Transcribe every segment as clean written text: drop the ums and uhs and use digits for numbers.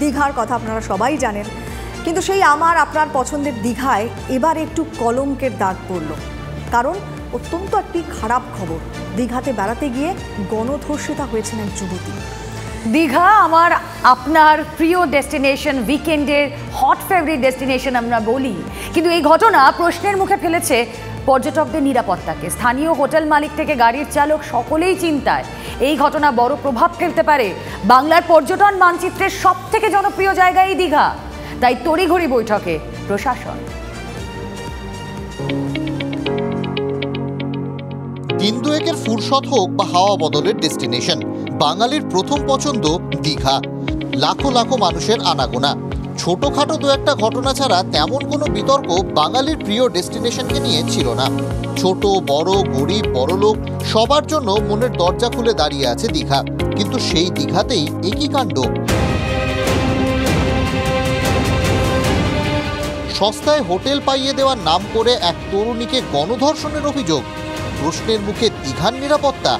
দীঘার কথা আপনারা সবাই জানেন, কিন্তু সেই আমার আপনার পছন্দের দীঘায় এবার একটু কলঙ্কের দাগ পড়ল। কারণ অত্যন্ত একটি খারাপ খবর, দীঘাতে বেড়াতে গিয়ে গণধর্ষিতা হয়েছেন এক যুবতী। দীঘা আমার আপনার প্রিয় ডেস্টিনেশন, উইকেন্ডের হট ফেভারিট ডেস্টিনেশন আমরা বলি, কিন্তু এই ঘটনা প্রশ্নের মুখে ফেলেছে পর্যটকদের নিরাপত্তাকে। স্থানীয় হোটেল মালিক থেকে গাড়ির চালক সকলেই চিন্তায় এই ঘটনা বড় প্রভাব ফেলতে পারে বাংলার পর্যটন মানচিত্রের সব থেকে জনপ্রিয় জায়গা এই দীঘা। তাই তড়িঘড়ি বৈঠকে প্রশাসন। দিন দুয়েকের ফুরসত হোক বা হাওয়া বদলের ডেস্টিনেশন, বাঙালির প্রথম পছন্দ দীঘা। লাখো লাখো মানুষের আনাগোনা। ছোটখাটো দু একটা ঘটনা ছাড়া তেমন কোনো বিতর্ক বাঙালির প্রিয় ডেস্টিনেশনকে নিয়ে ছিল না। ছোট বড়, গরিব বড়লোক সবার জন্য মনের দরজা খুলে দাঁড়িয়ে আছে দীঘা। কিন্তু সেই দীঘাতেই একই কাণ্ড। সস্তায় হোটেল পাইয়ে দেওয়ার নাম করে এক তরুণীকে গণধর্ষণের অভিযোগ। প্রশ্নের মুখে দীঘার নিরাপত্তা।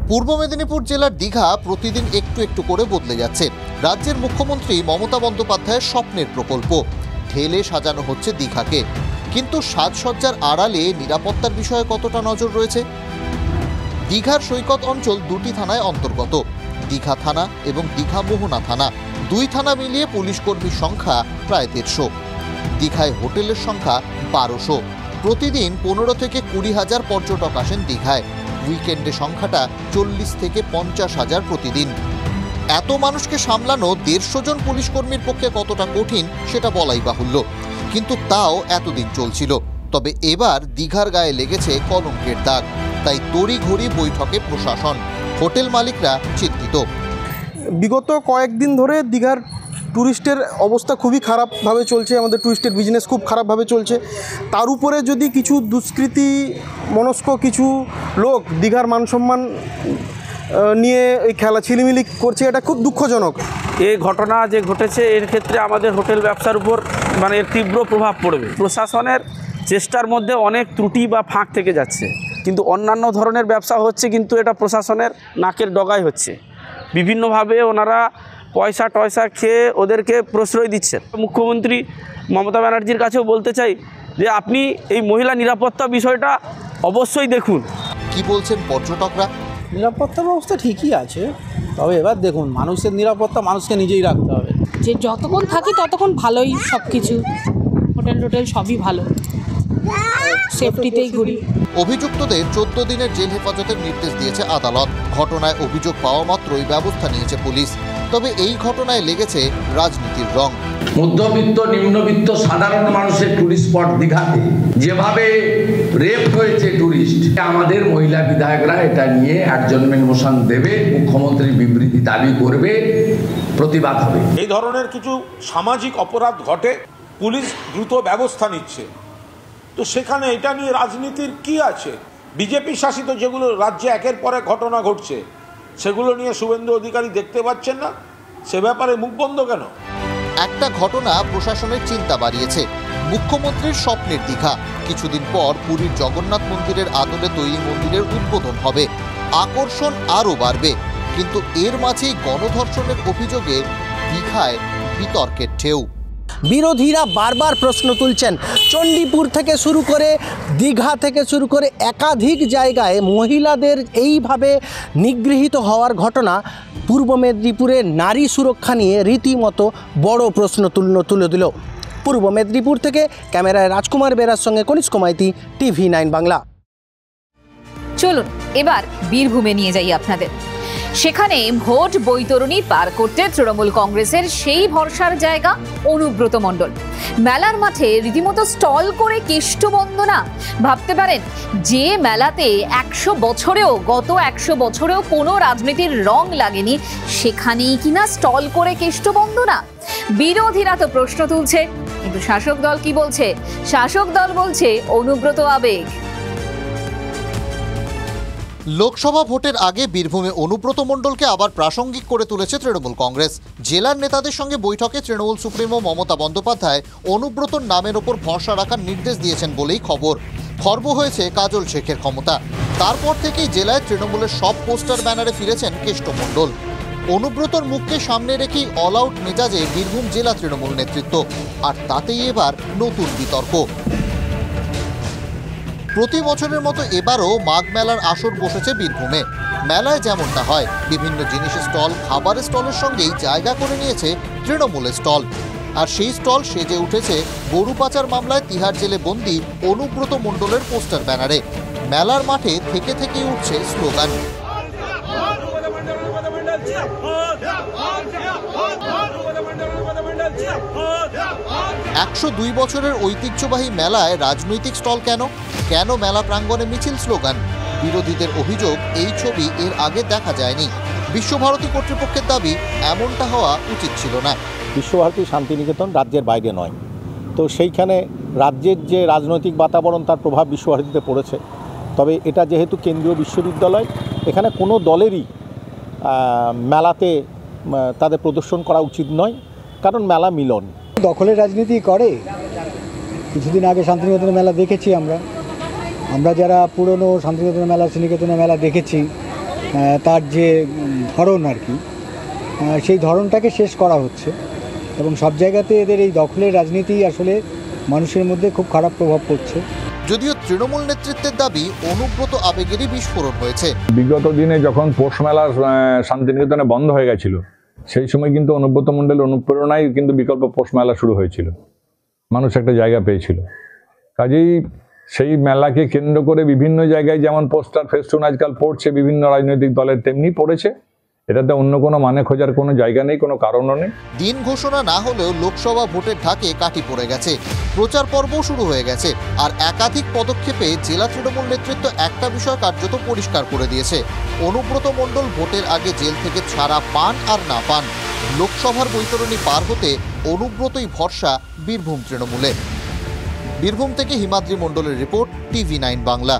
পূর্ব মেদিনীপুর জেলার দীঘা প্রতিদিন একটু একটু করে বদলে যাচ্ছে। রাজ্যের মুখ্যমন্ত্রী মমতা বন্দ্যোপাধ্যায়ের স্বপ্নের প্রকল্প। ঢেলে সাজানো হচ্ছে দীঘাকে, কিন্তু সাজসজ্জার আড়ালে নিরাপত্তার বিষয়ে কতটা নজর রয়েছে? দীঘার সৈকত অঞ্চল দুটি থানায় অন্তর্গত, দীঘা থানা এবং দীঘা মোহনা থানা। দুই থানা মিলিয়ে পুলিশ কর্মীর সংখ্যা প্রায় 150। দীঘায় হোটেলের সংখ্যা 1200। প্রতিদিন 15 থেকে 20,000 পর্যটক আসেন দীঘায়। উইকেন্ডে সংখ্যাটা 40 থেকে 50,000 প্রতিদিন। এত মানুষকে সামলানো 150 জন পুলিশ কর্মীর পক্ষে কতটা কঠিন সেটা বলাই বাহুল্য, কিন্তু তাও এতদিন চলছিল। তবে এবার দীঘার গায়ে লেগেছে কলঙ্কের দাগ। তাই তড়িঘড়ি বৈঠকে প্রশাসন। হোটেল মালিকরা চিন্তিত। বিগত কয়েকদিন ধরে দীঘার ট্যুরিস্টের অবস্থা খুবই খারাপভাবে চলছে, আমাদের ট্যুরিস্টের বিজনেস খুব খারাপভাবে চলছে। তার উপরে যদি কিছু দুষ্কৃতী মনস্ক কিছু লোক দীঘার মানসম্মান নিয়ে এই খেলা ছিলিমিলি করছে, এটা খুব দুঃখজনক। এই ঘটনা যে ঘটেছে এর ক্ষেত্রে আমাদের হোটেল ব্যবসার উপর এর তীব্র প্রভাব পড়বে। প্রশাসনের চেষ্টার মধ্যে অনেক ত্রুটি বা ফাঁক থেকে যাচ্ছে, কিন্তু অন্যান্য ধরনের ব্যবসা হচ্ছে, কিন্তু এটা প্রশাসনের নাকের ডগায় হচ্ছে। বিভিন্নভাবে ওনারা পয়সা টয়সা খেয়ে ওদেরকে প্রশ্রয় দিচ্ছেন। মুখ্যমন্ত্রী মমতা ব্যানার্জির কাছেও বলতে চাই যে আপনি এই মহিলা নিরাপত্তা বিষয়টা অবশ্যই দেখুন। কি বলছেন পর্যটকরা? নিরাপত্তা ব্যবস্থা ঠিকই আছে, তবে এবার দেখুন মানুষের নিরাপত্তা মানুষকে নিজেই রাখতে হবে। যে যতক্ষণ থাকি ততক্ষণ ভালোই, সব কিছু হোটেল টোটেল সবই ভালো, সেফটিতেই ঘুরি। অভিযুক্তদের 14 দিনের জেল হেফাজতের নির্দেশ দিয়েছে আদালত। ঘটনায় অভিযোগ পাওয়া মাত্রই ব্যবস্থা নিয়েছে পুলিশ। তবে এই ঘটনায় লেগেছে রাজনীতির রং। মধ্যবিত্ত নিম্নবিত্ত সাধারণ মানুষের টুরিস্ট স্পট দীঘাতে যেভাবে রেপ হয়েছে টুরিস্ট, আমাদের মহিলা বিধায়করা এটা নিয়ে অ্যাডজর্নমেন্ট মোশন দেবে, মুখ্যমন্ত্রীর বিবৃতি দাবি করবে, প্রতিবাদ হবে। এই ধরনের কিছু সামাজিক অপরাধ ঘটে, পুলিশ দ্রুত ব্যবস্থা নিচ্ছে। তো সেখানে এটা নিয়ে রাজনীতির কি আছে? বিজেপি শাসিত যেগুলো রাজ্যে একের পর এক ঘটনা ঘটছে, সেগুলো নিয়ে শুভেন্দু অধিকারী দেখতে পাচ্ছেন না, সে ব্যাপারে মুখ বন্ধ কেন? একটা ঘটনা প্রশাসনের চিন্তা বাড়িয়েছে। মুখ্যমন্ত্রীর স্বপ্নের দীঘা। কিছুদিন পর পুরীর জগন্নাথ মন্দিরের আদলে তৈরি মন্দিরের উদ্বোধন হবে। আকর্ষণ আরও বাড়বে। কিন্তু এর মাঝেই গণধর্ষণের অভিযোগে দীঘায় বিতর্কের ঢেউ। বিরোধীরা বারবার প্রশ্ন তুলছেন, চণ্ডীপুর থেকে শুরু করে দীঘা থেকে শুরু করে একাধিক জায়গায় মহিলাদের এইভাবে নিগৃহীত হওয়ার ঘটনা পূর্ব মেদিনীপুরে নারী সুরক্ষা নিয়ে রীতিমতো বড় প্রশ্ন তুলে দিল। পূর্ব মেদিনীপুর থেকে ক্যামেরায় রাজকুমার বেরার সঙ্গে কনিষ্ক মাইতি, TV9 বাংলা। চলুন এবার বীরভূমে নিয়ে যাই আপনাদের। সেখানে ভোট বৈতরণী পার করতে তৃণমূল কংগ্রেসের সেই ভরসার জায়গা অনুব্রত মণ্ডল মেলার মাঠে রীতিমতো স্টল করে কেষ্টবন্দনা। ভাবতে পারেন, যে মেলাতে 100 বছরেও কোনো রাজনীতির রং লাগেনি, সেখানেই কিনা স্টল করে কেষ্টবন্দনা। বিরোধীরা তো প্রশ্ন তুলছে, কিন্তু শাসক দল কি বলছে? শাসক দল বলছে অনুব্রত আবেগ। লোকসভা ভোটের আগে বীরভূমে অনুব্রত মণ্ডলকে আবার প্রাসঙ্গিক করে তুলেছে তৃণমূল কংগ্রেস। জেলার নেতাদের সঙ্গে বৈঠকে তৃণমূল সুপ্রিমো মমতা বন্দ্যোপাধ্যায় অনুব্রতর নামের ওপর ভরসা রাখার নির্দেশ দিয়েছেন বলেই খবর। খর্ব হয়েছে কাজল শেখের ক্ষমতা। তারপর থেকেই জেলায় তৃণমূলের সব পোস্টার ব্যানারে ফিরেছেন কেষ্ট মণ্ডল। অনুব্রতর মুখকে সামনে রেখেই অল আউট মেজাজে বীরভূম জেলা তৃণমূল নেতৃত্ব, আর তাতেই এবার নতুন বিতর্ক। প্রতি বছরের মতো এবারও মাঘ মেলার আসর বসেছে বীরভূমে। মেলায় যেমনটা হয়, বিভিন্ন জিনিসের স্টল, খাবারের স্টলের সঙ্গেই জায়গা করে নিয়েছে তৃণমূলের স্টল। আর সেই স্টল সেজে উঠেছে গরু পাচার মামলায় তিহার জেলে বন্দী অনুব্রত মণ্ডলের পোস্টার ব্যানারে। মেলার মাঠে থেকে থেকেই উঠছে স্লোগান। 102 বছরের ঐতিহ্যবাহী মেলায় রাজনৈতিক স্টল কেন? কেন মেলা প্রাঙ্গণে মিছিল, স্লোগান? বিরোধীদের অভিযোগ এই ছবি এর আগে দেখা যায়নি। বিশ্বভারতী কর্তৃপক্ষের দাবি এমনটা হওয়া উচিত ছিল না। বিশ্বভারতী শান্তিনিকেতন রাজ্যের বাইরে নয়, তো সেইখানে রাজ্যের যে রাজনৈতিক বাতাবরণ তার প্রভাব বিশ্বভারতীতে পড়েছে। তবে এটা যেহেতু কেন্দ্রীয় বিশ্ববিদ্যালয়, এখানে কোনো দলেরই মেলাতে তাদের প্রদর্শন করা উচিত নয়, কারণ মেলা মিলন। দখলের রাজনীতি করে। কিছুদিন আগে শান্তিনিকেতনের মেলা দেখেছি আমরা যারা পুরনো শান্তিনিকেতনের মেলা, শ্রীনিকেতনের মেলা দেখেছি, তার যে ধরন আর কি, সেই ধরনটাকে শেষ করা হচ্ছে এবং সব জায়গাতে এদের এই দখলের রাজনীতি আসলে মানুষের মধ্যে খুব খারাপ প্রভাব পড়ছে। যদিও তৃণমূল নেতৃত্বের দাবি অনুব্রত আবেগেরই বিস্ফোরণ হয়েছে। বিগত দিনে যখন পৌষ মেলা শান্তিনিকেতনে বন্ধ হয়ে গেছিল, সেই সময় কিন্তু অনুব্রত মণ্ডলের অনুপ্রেরণায় কিন্তু বিকল্প পৌষ মেলা শুরু হয়েছিল, মানুষ একটা জায়গা পেয়েছিল। কাজেই সেই মেলাকে কেন্দ্র করে বিভিন্ন জায়গায় যেমন পোস্টার ফেস্টুন আজকাল পড়ছে বিভিন্ন রাজনৈতিক দলের, তেমনি পড়েছে। এটাতে অন্য কোনো মানে খোঁজার কোনো জায়গা নেই, কোনো কারণও নেই। দিন ঘোষণা না হলেও লোকসভা ভোটের ঢাকে কাঠি পড়ে গেছে, প্রচার পর্বও শুরু হয়ে গেছে। আর একাধিক পদক্ষেপে জেলা তৃণমূল নেতৃত্ব একটা বিষয় কার্যত পরিষ্কার করে দিয়েছে: অনুব্রত মণ্ডল ভোটের আগে জেল থেকে ছাড়া পান আর না পান, লোকসভার বৈতরণী পার হতে অনুব্রতই ভরসা বীরভূম তৃণমূলে। বীরভূম থেকে হিমাদ্রি মণ্ডলের রিপোর্ট, TV9 বাংলা।